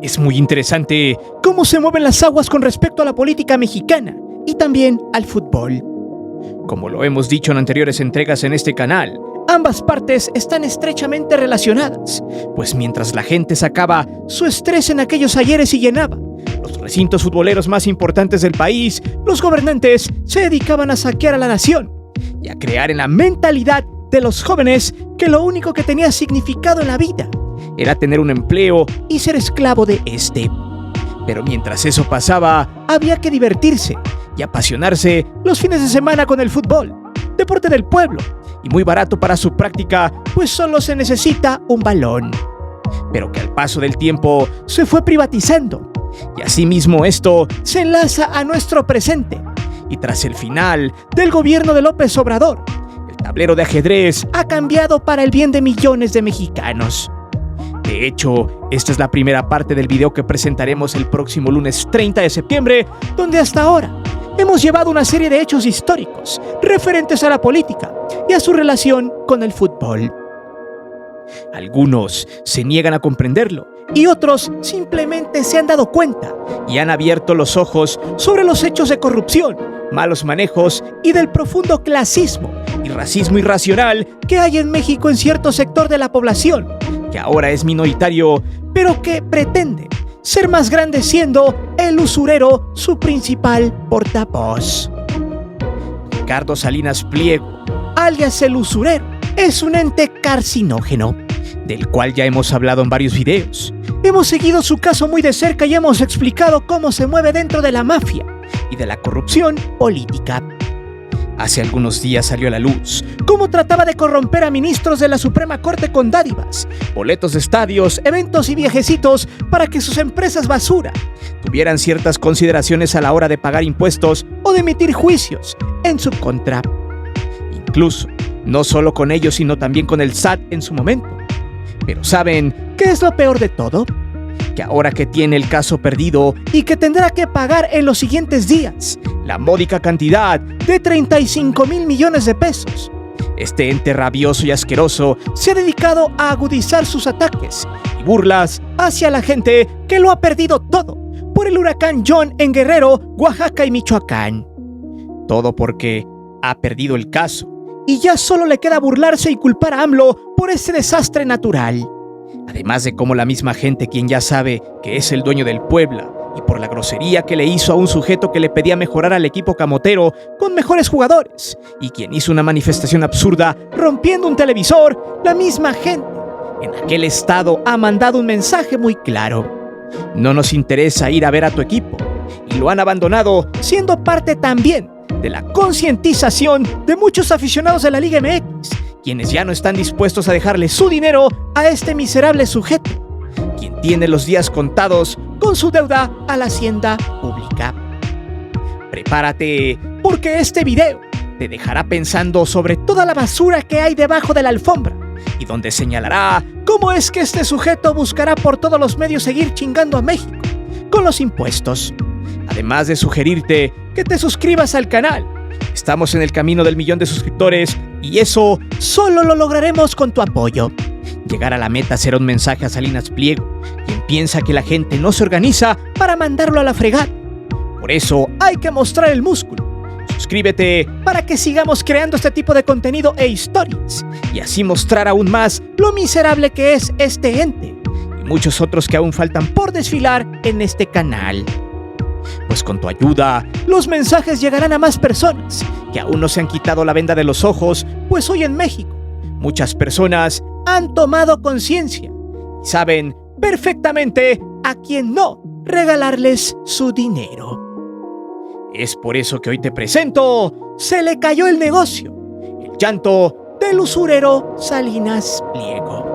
Es muy interesante cómo se mueven las aguas con respecto a la política mexicana y también al fútbol. Como lo hemos dicho en anteriores entregas en este canal, ambas partes están estrechamente relacionadas, pues mientras la gente sacaba su estrés en aquellos ayeres y llenaba los recintos futboleros más importantes del país, los gobernantes se dedicaban a saquear a la nación y a crear en la mentalidad de los jóvenes que lo único que tenía significado en la vida era tener un empleo y ser esclavo de este. Pero mientras eso pasaba, había que divertirse y apasionarse los fines de semana con el fútbol, deporte del pueblo, y muy barato para su práctica, pues solo se necesita un balón. Pero que al paso del tiempo se fue privatizando, y asimismo esto se enlaza a nuestro presente. Y tras el final del gobierno de López Obrador, el tablero de ajedrez ha cambiado para el bien de millones de mexicanos. De hecho, esta es la primera parte del video que presentaremos el próximo lunes 30 de septiembre, donde hasta ahora hemos llevado una serie de hechos históricos referentes a la política y a su relación con el fútbol. Algunos se niegan a comprenderlo y otros simplemente se han dado cuenta y han abierto los ojos sobre los hechos de corrupción, malos manejos y del profundo clasismo y racismo irracional que hay en México en cierto sector de la población, que ahora es minoritario, pero que pretende ser más grande siendo el usurero su principal portavoz. Ricardo Salinas Pliego, alias el usurero, es un ente carcinógeno, del cual ya hemos hablado en varios videos. Hemos seguido su caso muy de cerca y hemos explicado cómo se mueve dentro de la mafia y de la corrupción política. Hace algunos días salió a la luz cómo trataba de corromper a ministros de la Suprema Corte con dádivas, boletos de estadios, eventos y viajecitos para que sus empresas basura tuvieran ciertas consideraciones a la hora de pagar impuestos o de emitir juicios en su contra. Incluso, no solo con ellos, sino también con el SAT en su momento. Pero ¿saben qué es lo peor de todo? Que ahora que tiene el caso perdido y que tendrá que pagar en los siguientes días la módica cantidad de 35,000 millones de pesos, este ente rabioso y asqueroso se ha dedicado a agudizar sus ataques y burlas hacia la gente que lo ha perdido todo por el huracán John en Guerrero, Oaxaca y Michoacán. Todo porque ha perdido el caso y ya solo le queda burlarse y culpar a AMLO por ese desastre natural. Además de cómo la misma gente, quien ya sabe que es el dueño del Puebla, y por la grosería que le hizo a un sujeto que le pedía mejorar al equipo camotero con mejores jugadores, y quien hizo una manifestación absurda rompiendo un televisor, la misma gente en aquel estado ha mandado un mensaje muy claro: no nos interesa ir a ver a tu equipo, y lo han abandonado, siendo parte también de la concientización de muchos aficionados de la Liga MX, quienes ya no están dispuestos a dejarle su dinero a este miserable sujeto, quien tiene los días contados con su deuda a la hacienda pública. Prepárate, porque este video te dejará pensando sobre toda la basura que hay debajo de la alfombra y donde señalará cómo es que este sujeto buscará por todos los medios seguir chingando a México con los impuestos. Además de sugerirte que te suscribas al canal. Estamos en el camino del 1,000,000 de suscriptores y eso solo lo lograremos con tu apoyo. Llegar a la meta será un mensaje a Salinas Pliego, quien piensa que la gente no se organiza para mandarlo a la fregada. Por eso hay que mostrar el músculo. Suscríbete para que sigamos creando este tipo de contenido e historias y así mostrar aún más lo miserable que es este ente y muchos otros que aún faltan por desfilar en este canal. Pues con tu ayuda, los mensajes llegarán a más personas que aún no se han quitado la venda de los ojos, pues hoy en México muchas personas han tomado conciencia y saben perfectamente a quién no regalarles su dinero. Es por eso que hoy te presento Se le cayó el negocio, el llanto del usurero Salinas Pliego.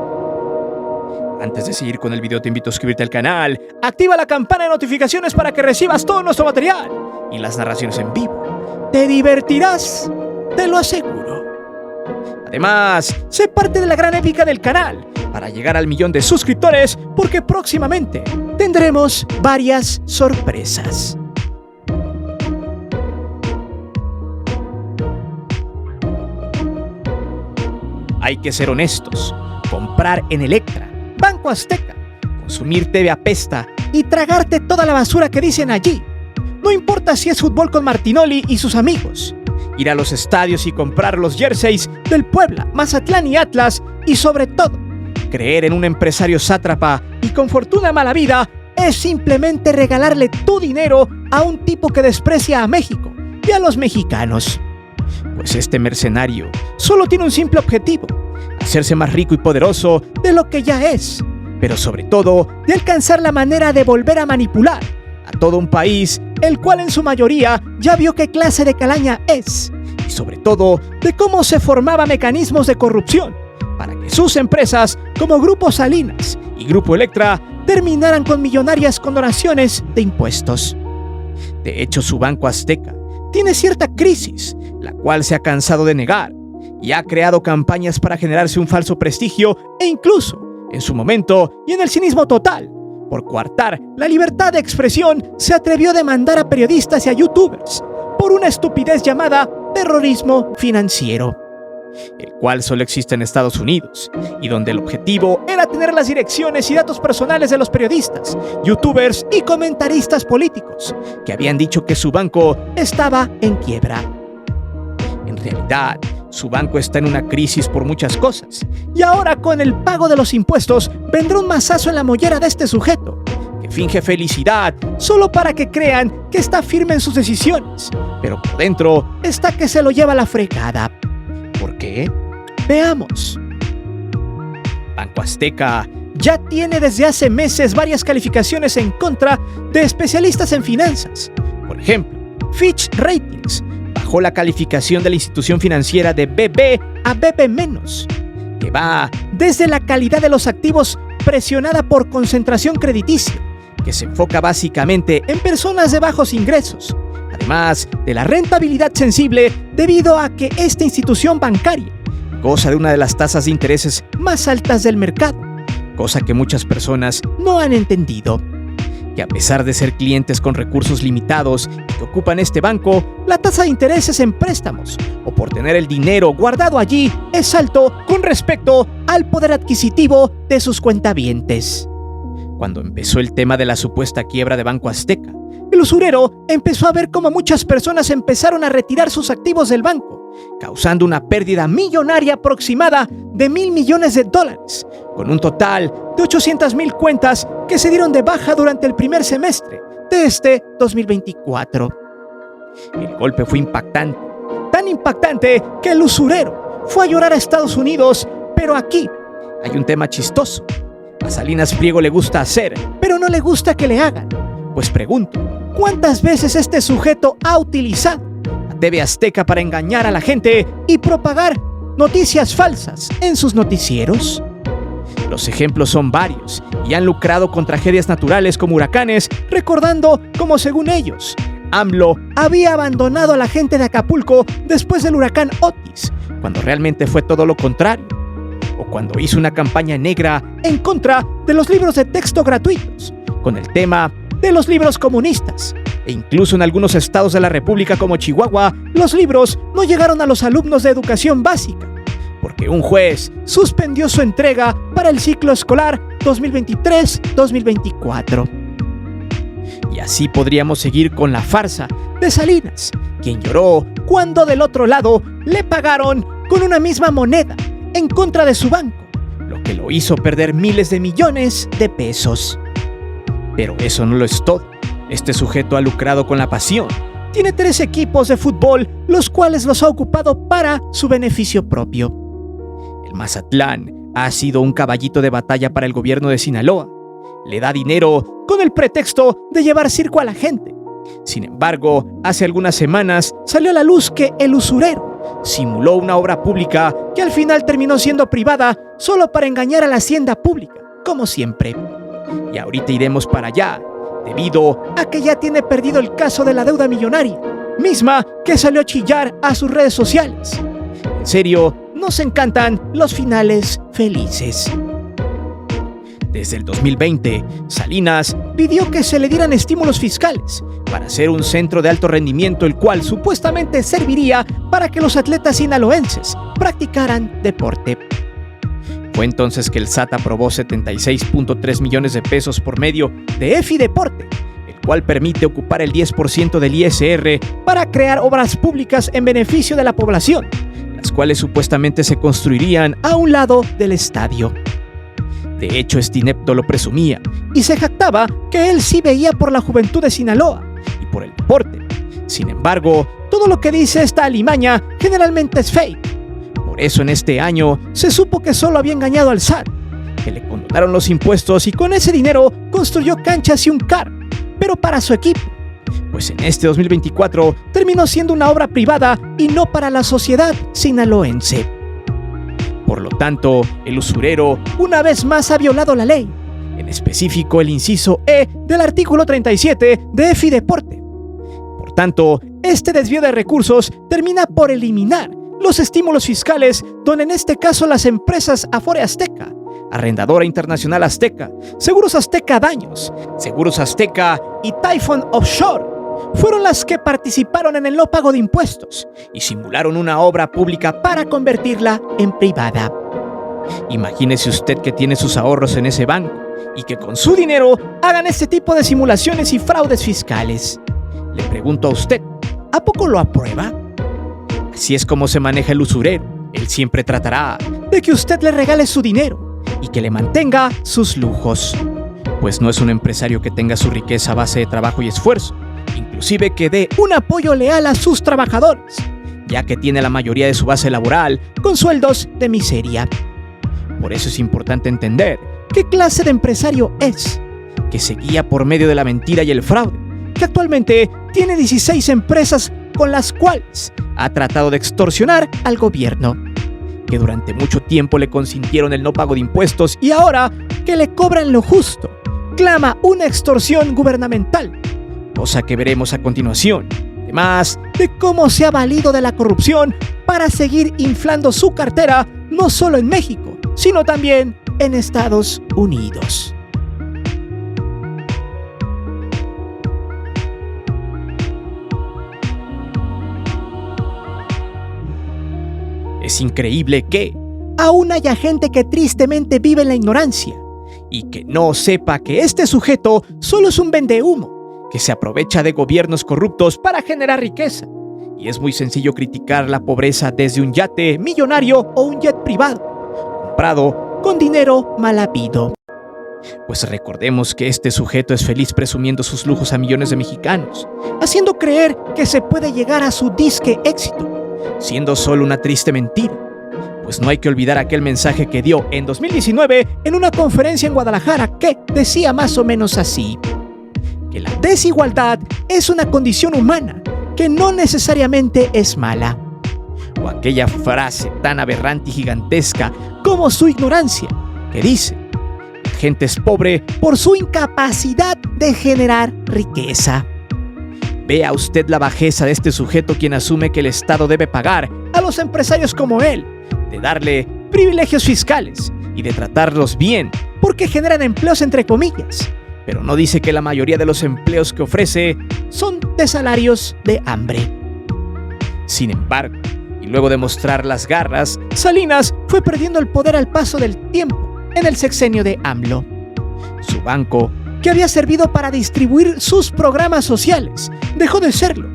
Antes de seguir con el video te invito a suscribirte al canal, activa la campana de notificaciones para que recibas todo nuestro material y las narraciones en vivo. Te divertirás, te lo aseguro. Además, sé parte de la gran épica del canal para llegar al 1,000,000 de suscriptores, porque próximamente tendremos varias sorpresas. Hay que ser honestos, comprar en Electra, Banco Azteca, consumir TV apesta y tragarte toda la basura que dicen allí. No importa si es fútbol con Martinoli y sus amigos, ir a los estadios y comprar los jerseys del Puebla, Mazatlán y Atlas, y sobre todo, creer en un empresario sátrapa y con fortuna mala vida es simplemente regalarle tu dinero a un tipo que desprecia a México y a los mexicanos. Pues este mercenario solo tiene un simple objetivo: hacerse más rico y poderoso de lo que ya es, pero sobre todo de alcanzar la manera de volver a manipular a todo un país, el cual en su mayoría ya vio qué clase de calaña es, y sobre todo de cómo se formaban mecanismos de corrupción para que sus empresas como Grupo Salinas y Grupo Electra terminaran con millonarias condonaciones de impuestos. De hecho, su Banco Azteca tiene cierta crisis, la cual se ha cansado de negar, y ha creado campañas para generarse un falso prestigio e incluso, en su momento y en el cinismo total, por coartar la libertad de expresión, se atrevió a demandar a periodistas y a youtubers por una estupidez llamada terrorismo financiero, el cual solo existe en Estados Unidos, y donde el objetivo era tener las direcciones y datos personales de los periodistas, youtubers y comentaristas políticos que habían dicho que su banco estaba en quiebra. En realidad, su banco está en una crisis por muchas cosas, y ahora con el pago de los impuestos vendrá un mazazo en la mollera de este sujeto, que finge felicidad solo para que crean que está firme en sus decisiones, pero por dentro está que se lo lleva la fregada. ¿Por qué? Veamos. Banco Azteca ya tiene desde hace meses varias calificaciones en contra de especialistas en finanzas. Por ejemplo, Fitch Ratings bajó la calificación de la institución financiera de BB a BB-, que va desde la calidad de los activos presionada por concentración crediticia, que se enfoca básicamente en personas de bajos ingresos, además de la rentabilidad sensible debido a que esta institución bancaria goza de una de las tasas de intereses más altas del mercado, cosa que muchas personas no han entendido. Que a pesar de ser clientes con recursos limitados y que ocupan este banco, la tasa de intereses en préstamos o por tener el dinero guardado allí es alto con respecto al poder adquisitivo de sus cuentavientes. Cuando empezó el tema de la supuesta quiebra de Banco Azteca, el usurero empezó a ver cómo muchas personas empezaron a retirar sus activos del banco, causando una pérdida millonaria aproximada de $1,000 millones, con un total de 800,000 cuentas que se dieron de baja durante el primer semestre de este 2024. El golpe fue impactante, tan impactante que el usurero fue a llorar a Estados Unidos, pero aquí hay un tema chistoso. A Salinas Pliego le gusta hacer, pero no le gusta que le hagan. Pues pregunto, ¿cuántas veces este sujeto ha utilizado a TV Azteca para engañar a la gente y propagar noticias falsas en sus noticieros? Los ejemplos son varios y han lucrado con tragedias naturales como huracanes, recordando cómo, según ellos, AMLO había abandonado a la gente de Acapulco después del huracán Otis, cuando realmente fue todo lo contrario. O cuando hizo una campaña negra en contra de los libros de texto gratuitos, con el tema de los libros comunistas. E incluso en algunos estados de la República como Chihuahua, los libros no llegaron a los alumnos de educación básica, porque un juez suspendió su entrega para el ciclo escolar 2023-2024. Y así podríamos seguir con la farsa de Salinas, quien lloró cuando del otro lado le pagaron con una misma moneda en contra de su banco, lo que lo hizo perder miles de millones de pesos. Pero eso no lo es todo. Este sujeto ha lucrado con la pasión. Tiene 3 equipos de fútbol, los cuales los ha ocupado para su beneficio propio. El Mazatlán ha sido un caballito de batalla para el gobierno de Sinaloa. Le da dinero con el pretexto de llevar circo a la gente. Sin embargo, hace algunas semanas salió a la luz que el usurero simuló una obra pública que al final terminó siendo privada solo para engañar a la hacienda pública, como siempre. Y ahorita iremos para allá, debido a que ya tiene perdido el caso de la deuda millonaria, misma que salió a chillar a sus redes sociales. En serio, nos encantan los finales felices. Desde el 2020, Salinas pidió que se le dieran estímulos fiscales para hacer un centro de alto rendimiento, el cual supuestamente serviría para que los atletas sinaloenses practicaran deporte. Fue entonces que el SAT aprobó 76.3 millones de pesos por medio de EFI Deporte, el cual permite ocupar el 10% del ISR para crear obras públicas en beneficio de la población, las cuales supuestamente se construirían a un lado del estadio. De hecho, este inepto lo presumía y se jactaba que él sí veía por la juventud de Sinaloa y por el deporte. Sin embargo, todo lo que dice esta alimaña generalmente es fake. Por eso en este año se supo que solo había engañado al SAT, que le condonaron los impuestos y con ese dinero construyó canchas y un CAR, pero para su equipo. Pues en este 2024 terminó siendo una obra privada y no para la sociedad sinaloense. Por lo tanto, el usurero una vez más ha violado la ley, en específico el inciso E del artículo 37 de EFI Deporte. Por tanto, este desvío de recursos termina por eliminar los estímulos fiscales, donde en este caso las empresas Afore Azteca, Arrendadora Internacional Azteca, Seguros Azteca Daños, Seguros Azteca y Typhoon Offshore fueron las que participaron en el no pago de impuestos y simularon una obra pública para convertirla en privada. Imagínese usted que tiene sus ahorros en ese banco y que con su dinero hagan este tipo de simulaciones y fraudes fiscales. Le pregunto a usted, ¿a poco lo aprueba? Así es como se maneja el usurero. Él siempre tratará de que usted le regale su dinero y que le mantenga sus lujos. Pues no es un empresario que tenga su riqueza a base de trabajo y esfuerzo, inclusive que dé un apoyo leal a sus trabajadores, ya que tiene la mayoría de su base laboral con sueldos de miseria. Por eso es importante entender qué clase de empresario es, que se guía por medio de la mentira y el fraude, que actualmente tiene 16 empresas con las cuales ha tratado de extorsionar al gobierno, que durante mucho tiempo le consintieron el no pago de impuestos y ahora que le cobran lo justo, clama una extorsión gubernamental, cosa que veremos a continuación, además de cómo se ha valido de la corrupción para seguir inflando su cartera no solo en México, sino también en Estados Unidos. Es increíble que aún haya gente que tristemente vive en la ignorancia y que no sepa que este sujeto solo es un vendehumo que se aprovecha de gobiernos corruptos para generar riqueza. Y es muy sencillo criticar la pobreza desde un yate millonario o un jet privado, comprado con dinero mal habido. Pues recordemos que este sujeto es feliz presumiendo sus lujos a millones de mexicanos, haciendo creer que se puede llegar a su disque éxito, siendo solo una triste mentira. Pues no hay que olvidar aquel mensaje que dio en 2019 en una conferencia en Guadalajara que decía más o menos así: que la desigualdad es una condición humana, que no necesariamente es mala. O aquella frase tan aberrante y gigantesca como su ignorancia, que dice: la gente es pobre por su incapacidad de generar riqueza. Vea usted la bajeza de este sujeto, quien asume que el Estado debe pagar a los empresarios como él, de darle privilegios fiscales y de tratarlos bien porque generan empleos entre comillas, pero no dice que la mayoría de los empleos que ofrece son de salarios de hambre. Sin embargo, y luego de mostrar las garras, Salinas fue perdiendo el poder al paso del tiempo en el sexenio de AMLO. Su banco, que había servido para distribuir sus programas sociales, dejó de serlo,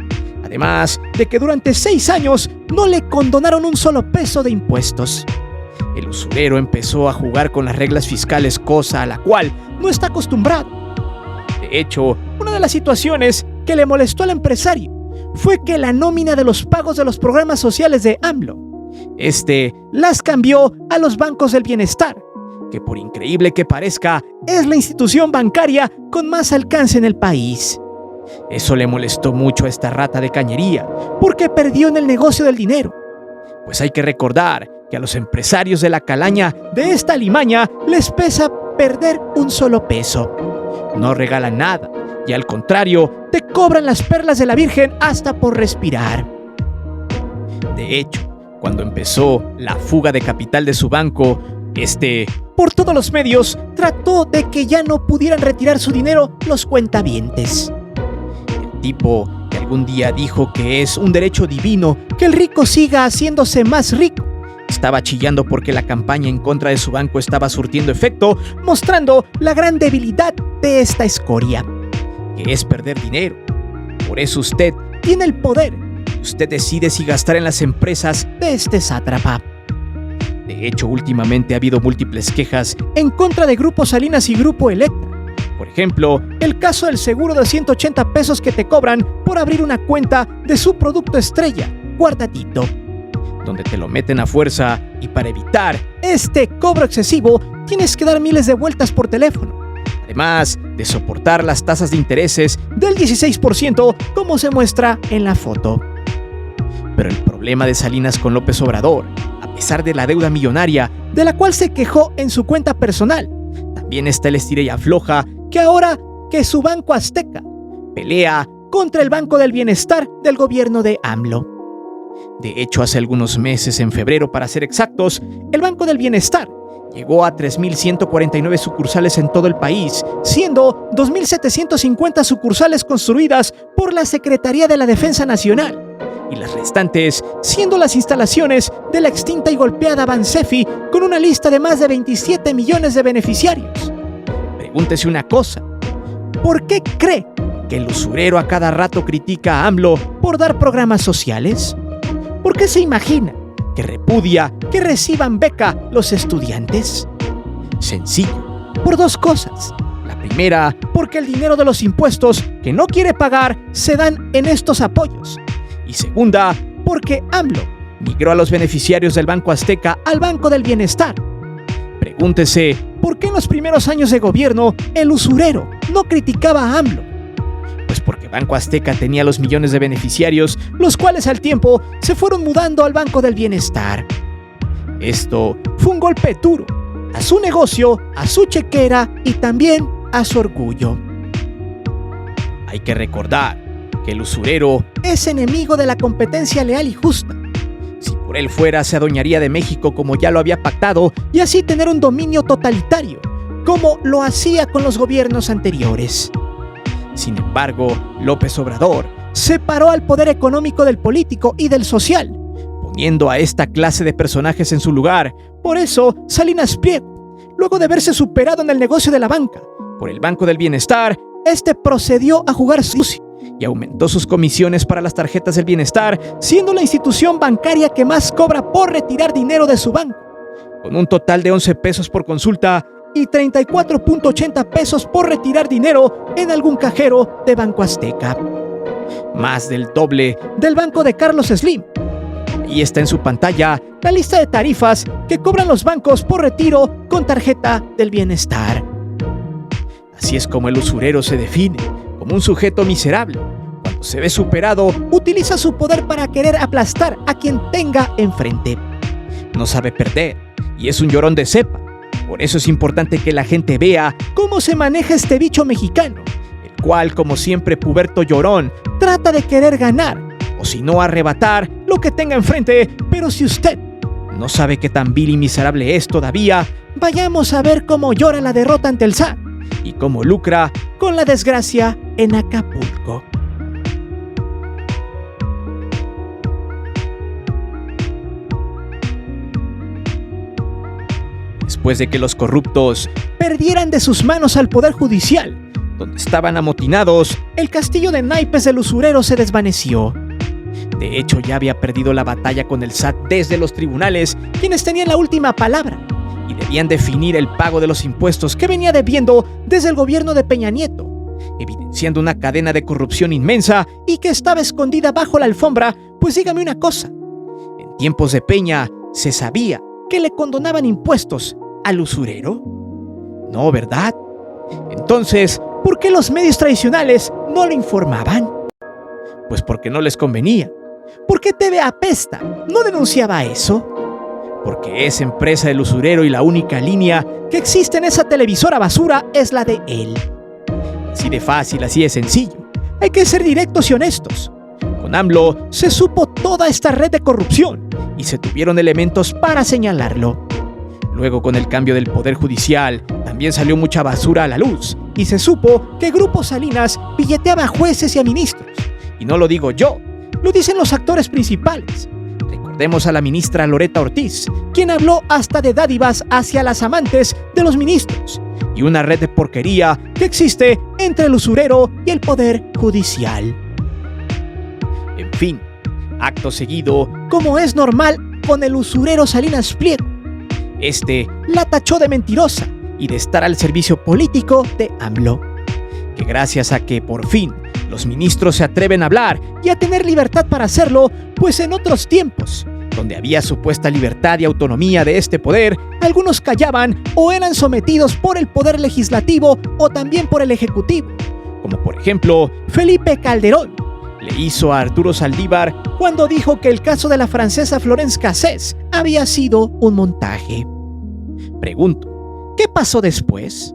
además de que durante 6 años no le condonaron un solo peso de impuestos. El usurero empezó a jugar con las reglas fiscales, cosa a la cual no está acostumbrado. De hecho, una de las situaciones que le molestó al empresario fue que la nómina de los pagos de los programas sociales de AMLO, las cambió a los bancos del bienestar, que por increíble que parezca, es la institución bancaria con más alcance en el país. Eso le molestó mucho a esta rata de cañería, porque perdió en el negocio del dinero. Pues hay que recordar que a los empresarios de la calaña de esta alimaña les pesa perder un solo peso. No regalan nada, y al contrario, te cobran las perlas de la Virgen hasta por respirar. De hecho, cuando empezó la fuga de capital de su banco, por todos los medios, trató de que ya no pudieran retirar su dinero los cuentavientes. El tipo que algún día dijo que es un derecho divino que el rico siga haciéndose más rico estaba chillando porque la campaña en contra de su banco estaba surtiendo efecto, mostrando la gran debilidad de esta escoria, que es perder dinero. Por eso usted tiene el poder. Usted decide si gastar en las empresas de este sátrapa. De hecho, últimamente ha habido múltiples quejas en contra de Grupo Salinas y Grupo Electra. Por ejemplo, el caso del seguro de 180 pesos que te cobran por abrir una cuenta de su producto estrella, Guardadito, donde te lo meten a fuerza y para evitar este cobro excesivo tienes que dar miles de vueltas por teléfono, además de soportar las tasas de intereses del 16% como se muestra en la foto. Pero el problema de Salinas con López Obrador, a pesar de la deuda millonaria de la cual se quejó en su cuenta personal, también está el estira y afloja que ahora que su Banco Azteca pelea contra el Banco del Bienestar del gobierno de AMLO. De hecho, hace algunos meses, en febrero para ser exactos, el Banco del Bienestar llegó a 3.149 sucursales en todo el país, siendo 2.750 sucursales construidas por la Secretaría de la Defensa Nacional, y las restantes siendo las instalaciones de la extinta y golpeada Bansefi, con una lista de más de 27 millones de beneficiarios. Pregúntese una cosa: ¿por qué cree que el usurero a cada rato critica a AMLO por dar programas sociales? ¿Por qué se imagina que repudia que reciban beca los estudiantes? Sencillo, por dos cosas. La primera, porque el dinero de los impuestos que no quiere pagar se dan en estos apoyos. Y segunda, porque AMLO migró a los beneficiarios del Banco Azteca al Banco del Bienestar. Pregúntese, ¿por qué en los primeros años de gobierno el usurero no criticaba a AMLO? Pues porque Banco Azteca tenía los millones de beneficiarios, los cuales al tiempo se fueron mudando al Banco del Bienestar. Esto fue un golpe duro a su negocio, a su chequera y también a su orgullo. Hay que recordar que el usurero es enemigo de la competencia leal y justa. Si por él fuera, se adueñaría de México como ya lo había pactado y así tener un dominio totalitario, como lo hacía con los gobiernos anteriores. Sin embargo, López Obrador separó al poder económico del político y del social, poniendo a esta clase de personajes en su lugar. Por eso, Salinas Pliego, luego de verse superado en el negocio de la banca por el Banco del Bienestar, procedió a jugar sucio y aumentó sus comisiones para las tarjetas del bienestar, siendo la institución bancaria que más cobra por retirar dinero de su banco, con un total de 11 pesos por consulta y 34.80 pesos por retirar dinero en algún cajero de Banco Azteca. Más del doble del banco de Carlos Slim. Ahí está en su pantalla la lista de tarifas que cobran los bancos por retiro con tarjeta del bienestar. Así es como el usurero se define, como un sujeto miserable. Cuando se ve superado, utiliza su poder para querer aplastar a quien tenga enfrente. No sabe perder y es un llorón de cepa. Por eso es importante que la gente vea cómo se maneja este bicho mexicano, el cual, como siempre puberto llorón, trata de querer ganar, o si no arrebatar lo que tenga enfrente. Pero si usted no sabe qué tan vil y miserable es todavía, vayamos a ver cómo llora la derrota ante el SAT y cómo lucra con la desgracia en Acapulco. Después de que los corruptos perdieran de sus manos al Poder Judicial, donde estaban amotinados, el castillo de naipes del usurero se desvaneció. De hecho, ya había perdido la batalla con el SAT desde los tribunales, quienes tenían la última palabra y debían definir el pago de los impuestos que venía debiendo desde el gobierno de Peña Nieto, evidenciando una cadena de corrupción inmensa y que estaba escondida bajo la alfombra. Pues dígame una cosa, en tiempos de Peña se sabía que le condonaban impuestos al usurero. No, ¿verdad? Entonces, ¿por qué los medios tradicionales no lo informaban? Pues porque no les convenía. ¿Por qué TV Apesta no denunciaba eso? Porque es empresa del usurero y la única línea que existe en esa televisora basura es la de él. Así de fácil, así de sencillo. Hay que ser directos y honestos. Con AMLO se supo toda esta red de corrupción y se tuvieron elementos para señalarlo. Luego, con el cambio del Poder Judicial, también salió mucha basura a la luz y se supo que Grupo Salinas billeteaba a jueces y a ministros. Y no lo digo yo, lo dicen los actores principales. Recordemos a la ministra Loretta Ortiz, quien habló hasta de dádivas hacia las amantes de los ministros y una red de porquería que existe entre el usurero y el poder judicial. En fin, acto seguido, como es normal con el usurero Salinas Pliego, la tachó de mentirosa y de estar al servicio político de AMLO, que gracias a que por fin los ministros se atreven a hablar y a tener libertad para hacerlo, pues en otros tiempos, donde había supuesta libertad y autonomía de este poder, algunos callaban o eran sometidos por el poder legislativo o también por el ejecutivo, como por ejemplo Felipe Calderón le hizo a Arturo Saldívar cuando dijo que el caso de la francesa Florence Cassés había sido un montaje. Pregunto, ¿qué pasó después?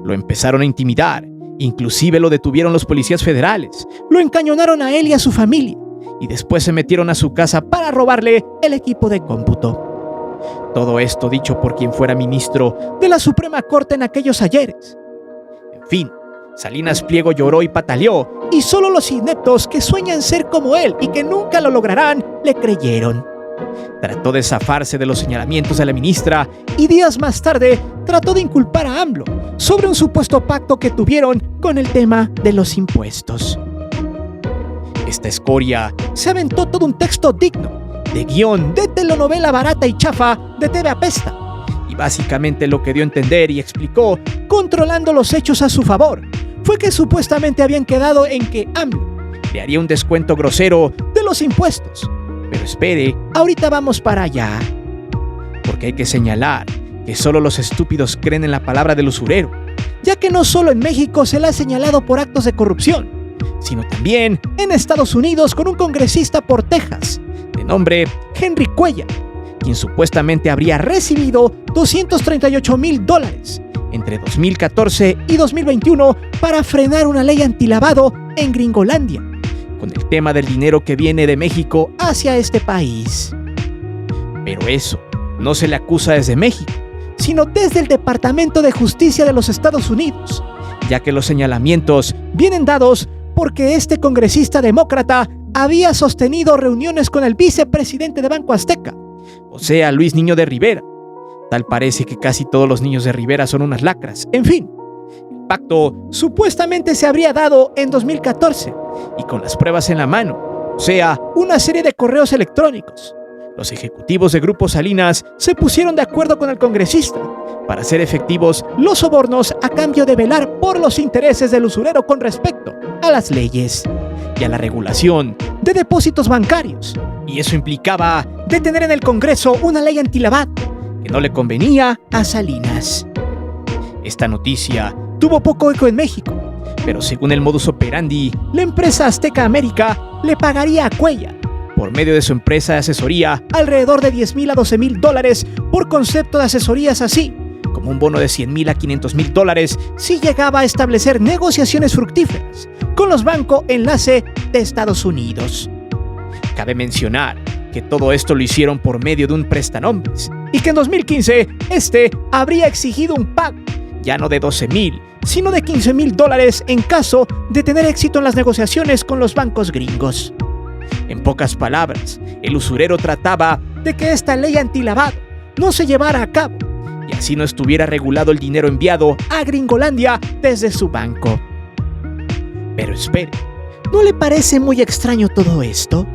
Lo empezaron a intimidar, inclusive lo detuvieron los policías federales, lo encañonaron a él y a su familia, y después se metieron a su casa para robarle el equipo de cómputo. Todo esto dicho por quien fuera ministro de la Suprema Corte en aquellos ayeres. En fin, Salinas Pliego lloró y pataleó, y solo los ineptos que sueñan ser como él y que nunca lo lograrán, le creyeron. Trató de zafarse de los señalamientos de la ministra y días más tarde trató de inculpar a AMLO sobre un supuesto pacto que tuvieron con el tema de los impuestos. Esta escoria se aventó todo un texto digno de guión de telenovela barata y chafa de TV Apesta, y básicamente lo que dio a entender y explicó, controlando los hechos a su favor, fue que supuestamente habían quedado en que AMLO le haría un descuento grosero de los impuestos. Pero espere, ahorita vamos para allá. Porque hay que señalar que solo los estúpidos creen en la palabra del usurero, ya que no solo en México se le ha señalado por actos de corrupción, sino también en Estados Unidos con un congresista por Texas, de nombre Henry Cuellar, quien supuestamente habría recibido $238,000 entre 2014 y 2021 para frenar una ley antilavado en Gringolandia, con el tema del dinero que viene de México hacia este país. Pero eso no se le acusa desde México, sino desde el Departamento de Justicia de los Estados Unidos, ya que los señalamientos vienen dados porque este congresista demócrata había sostenido reuniones con el vicepresidente de Banco Azteca, o sea, Luis Niño de Rivera. Tal parece que casi todos los niños de Rivera son unas lacras. En fin, el pacto supuestamente se habría dado en 2014 y con las pruebas en la mano, o sea, una serie de correos electrónicos. Los ejecutivos de Grupo Salinas se pusieron de acuerdo con el congresista para hacer efectivos los sobornos a cambio de velar por los intereses del usurero con respecto a las leyes y a la regulación de depósitos bancarios. Y eso implicaba detener en el Congreso una ley antilavado que no le convenía a Salinas. Esta noticia tuvo poco eco en México, pero según el modus operandi, la empresa Azteca América le pagaría a Cuellar, por medio de su empresa de asesoría, alrededor de $10,000 a $12,000 por concepto de asesorías, así como un bono de $100,000 a $500,000 si llegaba a establecer negociaciones fructíferas con los bancos enlace de Estados Unidos. Cabe mencionar que todo esto lo hicieron por medio de un prestanombres y que en 2015 habría exigido un pago ya no de $12,000, sino de $15,000 en caso de tener éxito en las negociaciones con los bancos gringos. En pocas palabras, el usurero trataba de que esta ley antilavado no se llevara a cabo y así no estuviera regulado el dinero enviado a Gringolandia desde su banco. Pero espere, ¿no le parece muy extraño todo esto?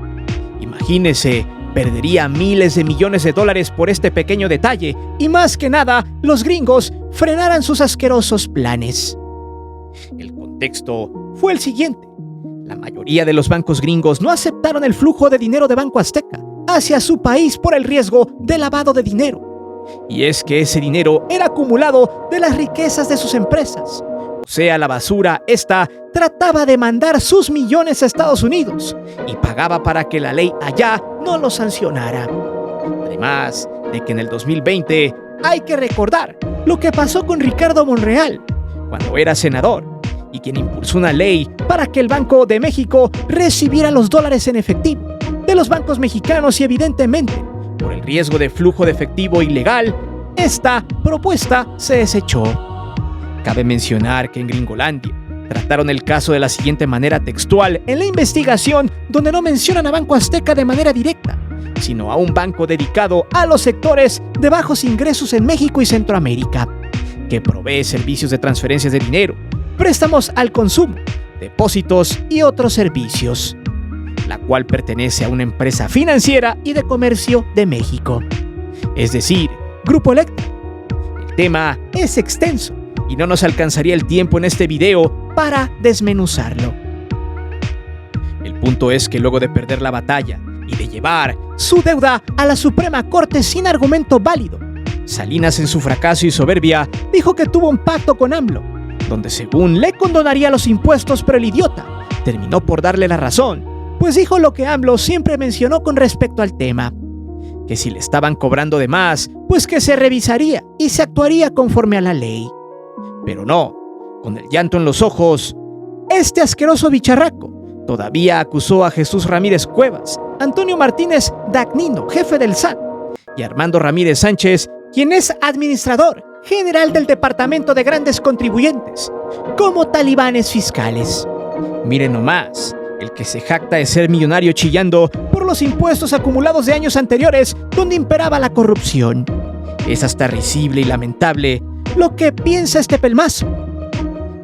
Imagínese, perdería miles de millones de dólares por este pequeño detalle y más que nada, los gringos frenaran sus asquerosos planes. El contexto fue el siguiente. La mayoría de los bancos gringos no aceptaron el flujo de dinero de Banco Azteca hacia su país por el riesgo de lavado de dinero. Y es que ese dinero era acumulado de las riquezas de sus empresas. O sea, la basura trataba de mandar sus millones a Estados Unidos y pagaba para que la ley allá no lo sancionara. Además de que en el 2020 hay que recordar lo que pasó con Ricardo Monreal cuando era senador y quien impulsó una ley para que el Banco de México recibiera los dólares en efectivo de los bancos mexicanos y evidentemente, por el riesgo de flujo de efectivo ilegal, esta propuesta se desechó. Cabe mencionar que en Gringolandia trataron el caso de la siguiente manera textual en la investigación, donde no mencionan a Banco Azteca de manera directa, sino a un banco dedicado a los sectores de bajos ingresos en México y Centroamérica, que provee servicios de transferencias de dinero, préstamos al consumo, depósitos y otros servicios, la cual pertenece a una empresa financiera y de comercio de México, es decir, Grupo Electra. El tema es extenso y no nos alcanzaría el tiempo en este video para desmenuzarlo. El punto es que luego de perder la batalla y de llevar su deuda a la Suprema Corte sin argumento válido, Salinas, en su fracaso y soberbia, dijo que tuvo un pacto con AMLO, donde según le condonaría los impuestos, pero el idiota terminó por darle la razón, pues dijo lo que AMLO siempre mencionó con respecto al tema, que si le estaban cobrando de más, pues que se revisaría y se actuaría conforme a la ley. Pero no, con el llanto en los ojos, este asqueroso bicharraco todavía acusó a Jesús Ramírez Cuevas, Antonio Martínez Dagnino, jefe del SAT, y Armando Ramírez Sánchez, quien es administrador general del Departamento de Grandes Contribuyentes, como talibanes fiscales. Miren nomás, el que se jacta de ser millonario chillando por los impuestos acumulados de años anteriores donde imperaba la corrupción. Es hasta risible y lamentable lo que piensa este pelmazo.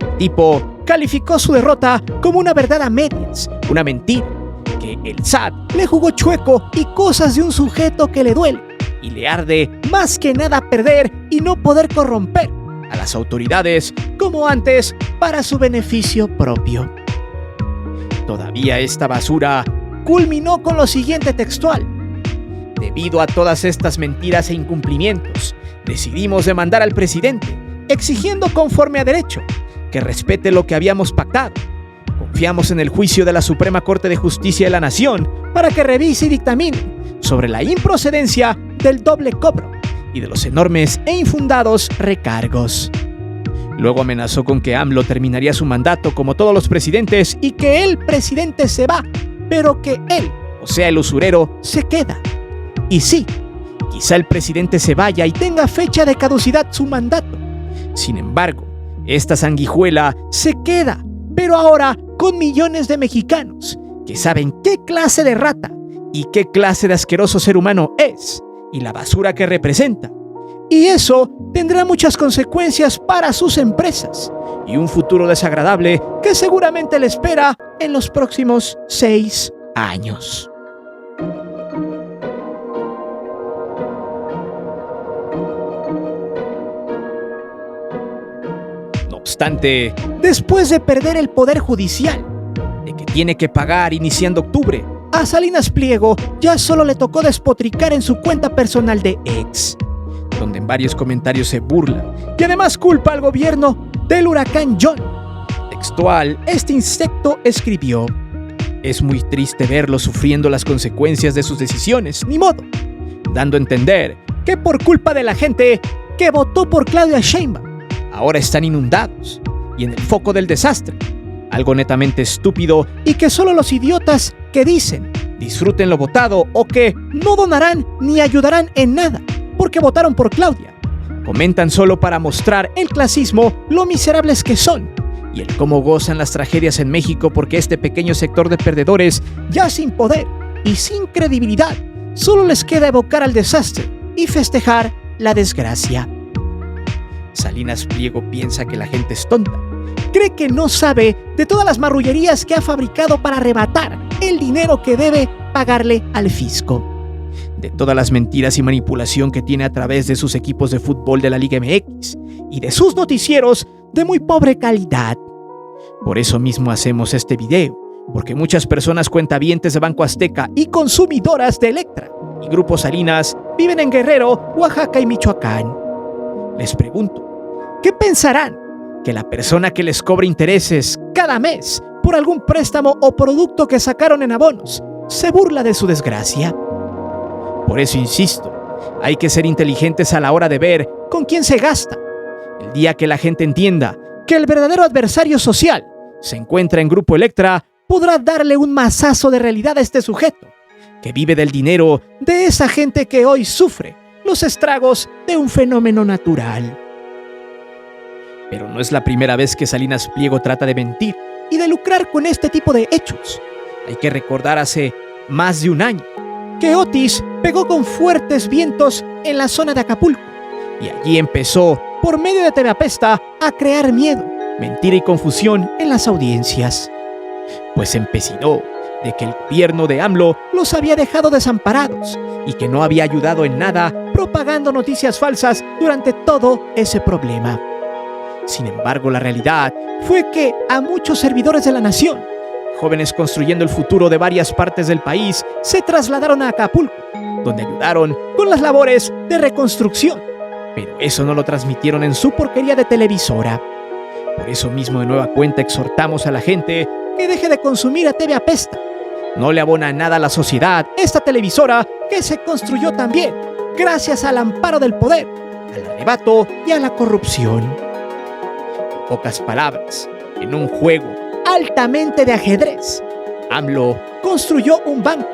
El tipo calificó su derrota como una verdad a medias, una mentira, que el SAT le jugó chueco y cosas de un sujeto que le duele y le arde más que nada perder y no poder corromper a las autoridades como antes para su beneficio propio. Todavía esta basura culminó con lo siguiente textual: debido a todas estas mentiras e incumplimientos, decidimos demandar al presidente, exigiendo conforme a derecho que respete lo que habíamos pactado. Confiamos en el juicio de la Suprema Corte de Justicia de la Nación para que revise y dictamine sobre la improcedencia del doble cobro y de los enormes e infundados recargos. Luego amenazó con que AMLO terminaría su mandato como todos los presidentes y que el presidente se va, pero que él, o sea el usurero, se queda. Y sí, quizá el presidente se vaya y tenga fecha de caducidad su mandato. Sin embargo, esta sanguijuela se queda, pero ahora con millones de mexicanos que saben qué clase de rata y qué clase de asqueroso ser humano es y la basura que representa. Y eso tendrá muchas consecuencias para sus empresas y un futuro desagradable que seguramente le espera en los próximos 6 años. No obstante, después de perder el poder judicial, de que tiene que pagar iniciando octubre, a Salinas Pliego ya solo le tocó despotricar en su cuenta personal de X, donde en varios comentarios se burla y además culpa al gobierno del huracán John. Textual, este insecto escribió: es muy triste verlo sufriendo las consecuencias de sus decisiones, ni modo, dando a entender que por culpa de la gente que votó por Claudia Sheinbaum, ahora están inundados y en el foco del desastre. Algo netamente estúpido y que solo los idiotas que dicen disfruten lo votado o que no donarán ni ayudarán en nada porque votaron por Claudia, comentan solo para mostrar el clasismo, lo miserables que son y el cómo gozan las tragedias en México, porque este pequeño sector de perdedores, ya sin poder y sin credibilidad, solo les queda evocar al desastre y festejar la desgracia. Salinas Pliego piensa que la gente es tonta. Cree que no sabe de todas las marrullerías que ha fabricado para arrebatar el dinero que debe pagarle al fisco, de todas las mentiras y manipulación que tiene a través de sus equipos de fútbol de la Liga MX y de sus noticieros de muy pobre calidad. Por eso mismo hacemos este video, porque muchas personas cuentavientes de Banco Azteca y consumidoras de Electra y Grupo Salinas viven en Guerrero, Oaxaca y Michoacán. Les pregunto, ¿qué pensarán? ¿Que la persona que les cobra intereses cada mes por algún préstamo o producto que sacaron en abonos se burla de su desgracia? Por eso insisto, hay que ser inteligentes a la hora de ver con quién se gasta. El día que la gente entienda que el verdadero adversario social se encuentra en Grupo Electra, podrá darle un mazazo de realidad a este sujeto, que vive del dinero de esa gente que hoy sufre los estragos de un fenómeno natural. Pero no es la primera vez que Salinas Pliego trata de mentir y de lucrar con este tipo de hechos. Hay que recordar hace más de un año, que Otis pegó con fuertes vientos en la zona de Acapulco, y allí empezó, por medio de TV Apesta, a crear miedo, mentira y confusión en las audiencias. Pues se empecinó de que el gobierno de AMLO los había dejado desamparados y que no había ayudado en nada propagando noticias falsas durante todo ese problema. Sin embargo, la realidad fue que a muchos servidores de la nación, jóvenes construyendo el futuro de varias partes del país, se trasladaron a Acapulco, donde ayudaron con las labores de reconstrucción. Pero eso no lo transmitieron en su porquería de televisora. Por eso mismo, de nueva cuenta, exhortamos a la gente que deje de consumir a TV Apesta. No le abona nada a la sociedad esta televisora que se construyó también gracias al amparo del poder, al arrebato y a la corrupción. En pocas palabras, en un juego altamente de ajedrez, AMLO construyó un banco,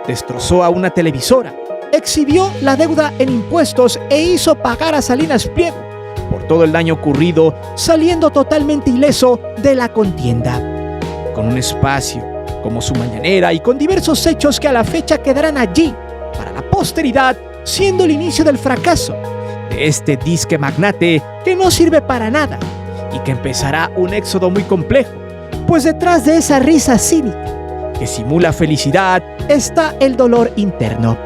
destrozó a una televisora, exhibió la deuda en impuestos e hizo pagar a Salinas Pliego por todo el daño ocurrido, saliendo totalmente ileso de la contienda. Con un espacio como su mañanera y con diversos hechos que a la fecha quedarán allí para la posteridad, siendo el inicio del fracaso de este disque magnate que no sirve para nada y que empezará un éxodo muy complejo, pues detrás de esa risa cínica que simula felicidad está el dolor interno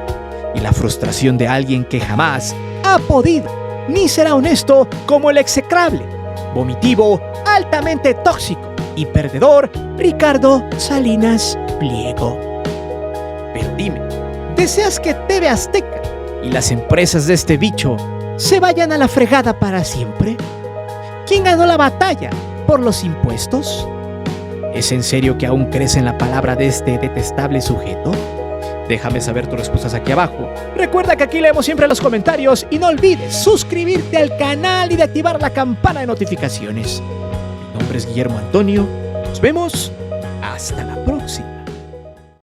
y la frustración de alguien que jamás ha podido ni será honesto como el execrable, vomitivo, altamente tóxico y perdedor Ricardo Salinas Pliego. Pero dime, ¿deseas que TV Azteca y las empresas de este bicho se vayan a la fregada para siempre? ¿Quién ganó la batalla por los impuestos? ¿Es en serio que aún crees en la palabra de este detestable sujeto? Déjame saber tus respuestas aquí abajo. Recuerda que aquí leemos siempre los comentarios y no olvides suscribirte al canal y de activar la campana de notificaciones. Mi nombre es Guillermo Antonio. Nos vemos. Hasta la próxima.